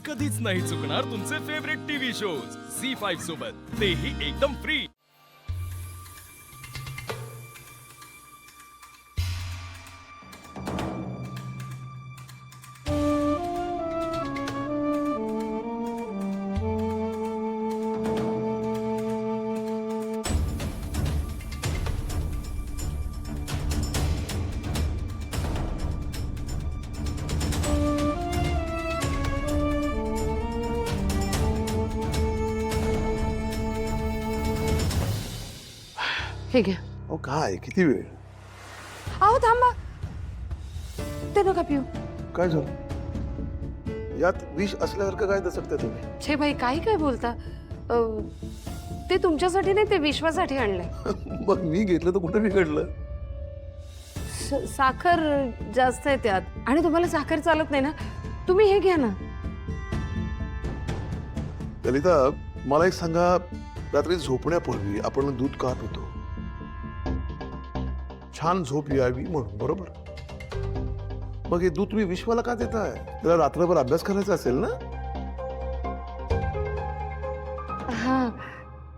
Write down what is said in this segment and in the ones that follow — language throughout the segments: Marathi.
कधीच नाही चुकणार तुमचे फेवरेट टीव्ही शोज झी5 सोबत, तेही एकदम फ्री। हे घ्या। अहो काय किती वेळ? अहो थांबा, ते नका पिऊ। काय झालं? यात विष असल्यासारखं काय दचकते तुम्ही? छे बाई, काय बोलता? ते तुमच्यासाठी नाही, ते विश्वासाठी आणलंय। मग मी घेतलं तर कुठं बिघडलं? साखर जास्त आहे त्यात, आणि तुम्हाला साखर चालत नाही ना, तुम्ही हे घ्या ना। ललिता, मला एक सांगा, रात्री झोपण्यापूर्वी आपण दूध का पितो? छान झोप यावी म्हणून, बरोबर? मग हे दूध तुम्ही विश्वाला का देताय? त्याला रात्रभर अभ्यास करायचा असेल ना? हा,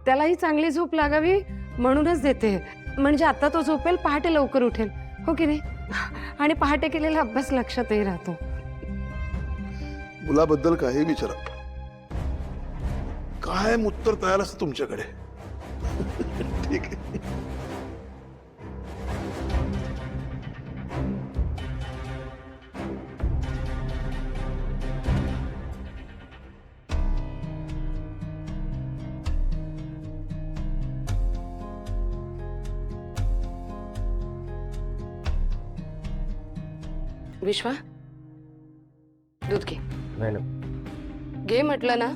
त्यालाही चांगली झोप लागावी म्हणूनच देते। म्हणजे आता तो झोपेल, पहाटे लवकर उठेल, हो की नाही? आणि पहाटे केलेला अभ्यास लक्षातही राहतो। मुलाबद्दल काही विचारा, कायम उत्तर तयार असतं तुमच्याकडे। ठीक आहे। विश्वा, दूध घे। नाही ना, घे म्हटलं ना।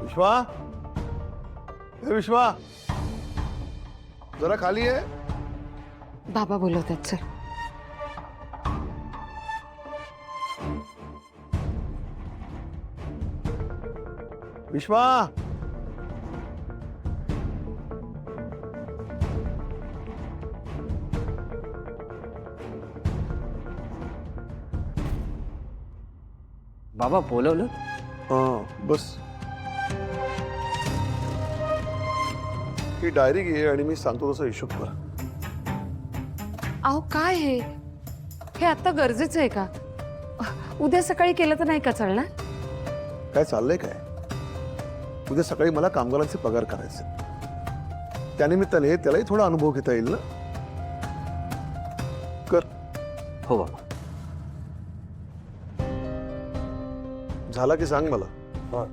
विश्वा, हे विश्वा, जरा खाली आहे। बाबा बोलवतात, चल। विश्वा, बाबा बोलवलं? बस ही डायरी घे आणि मी सांगतो तसा हिशोब कर। अहो काय हे आता गरजेचं आहे का? उद्या सकाळी केलं तर नाही का चालणार? काय चाललंय काय? उद्या सकाळी मला कामगारांचे पगार करायचे, त्यानिमित्ताने त्यालाही थोडा अनुभव घेता येईल ना। कर। हो बाबा। झाला की सांग मला। हा।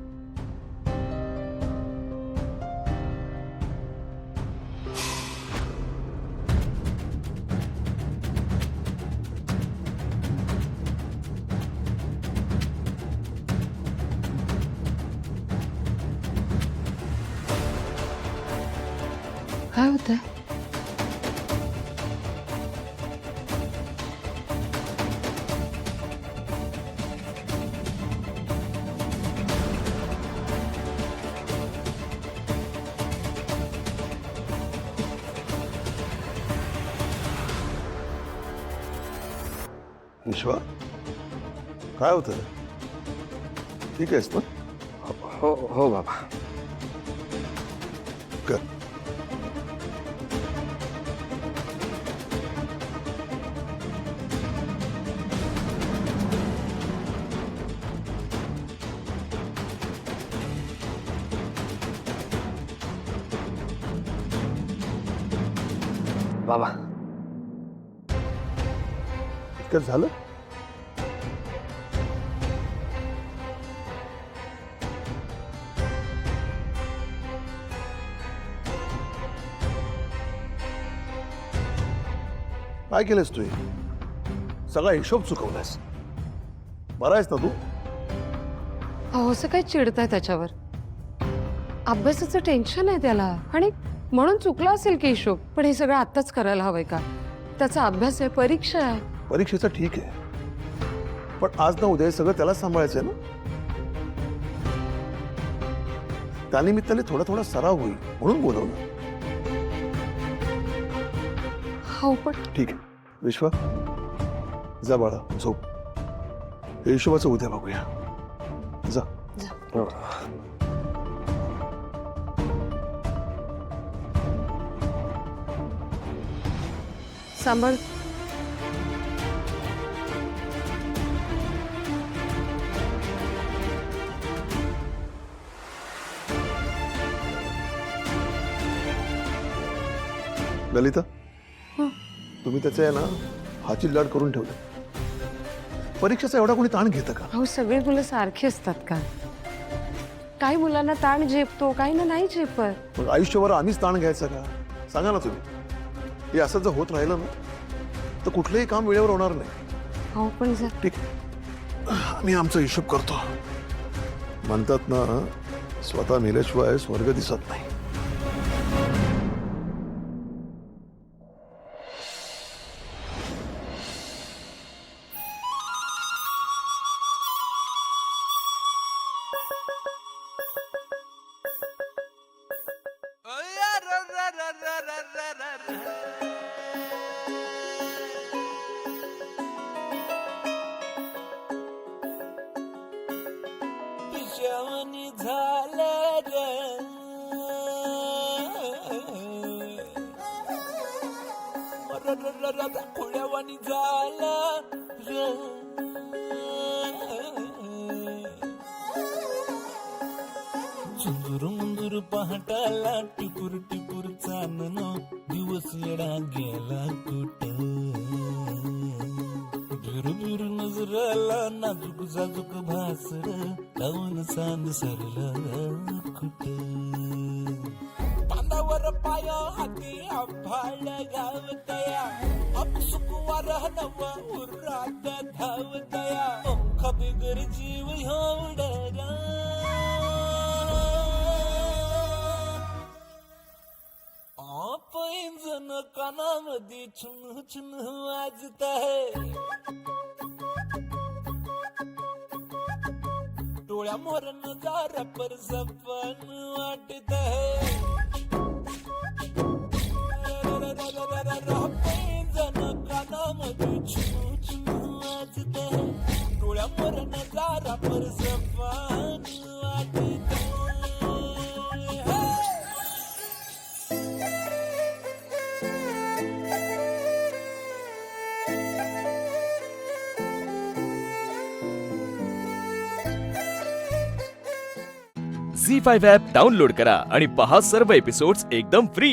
काय होतंय? विश्वा, काय होतं? ठीक आहेस ना? हो हो बाबा। कर। बाबा, इतकं झालं? काय केलंस तू? सगळा हिशोब चुकवलास। बरा आहेस ना तू? अहो असं काय चिडताय त्याच्यावर? अभ्यासाचं टेन्शन आहे त्याला, आणि म्हणून चुकला असेल की हिशोब, पण हे सगळं आत्ताच करायला हवंय का? त्याचा अभ्यास आहे, परीक्षा आहे। परीक्षेचं ठीक आहे, पण आज ना उद्या हे सगळं त्याला सांभाळायचं आहे ना. त्यानिमित्ताने थोडा थोडा सराव होईल म्हणून बोलवलं. हो पण ठीक आहे विश्वा, जा बाळा झोप. हे हिशोबाचं उद्या बघूया. जा. हो. सांभाळ. ललिता, हं. तुम्ही त्याचे आहे ना हाची लाड करून ठेवले. परीक्षेचा एवढा कोणी ताण घेतं का? अहो सगळी मुलं सारखी असतात का? काही मुलांना ताण झेपतो, काही ना नाही झेपत. मग आयुष्यभर आम्हीच ताण घ्यायचा का? सांगा ना तुम्ही. हे असं जर होत राहिलं ना तर कुठलंही काम वेळेवर होणार नाही. अहो पण जर ठीक, मी आमचा हिशोब करतो. म्हणतात ना, स्वतः मेल्याशिवाय स्वर्ग दिसत नाही. पिशावनी झालं ग, खुळ्यावानी झालं र. चुंदूर मुंदूर पहाटाला टिपूर टिपूर चांदण, दिवस येडा गेला कुठं. बिरू बिरू नजराला नाजूक जाजूक भासर, लावून चांद सरला कुठं. पांदावर पाया हाती आभाळ गावतया, अपसुक वारह नव उरात धावतया. पंख बिगर जीव एवढा पैंजण कानामध्ये छुन छुन वाजत आहे. डोळ्या मोर नजारा पर सपन वाटत आहे. पैंजण कानामध्ये छुन छुन वाजत आहे. डोळ्या मोर नजारा पर सपन वाटत आहे. झी5 ॲप डाउनलोड करा आणि पहा सर्व एपिसोड्स एकदम फ्री.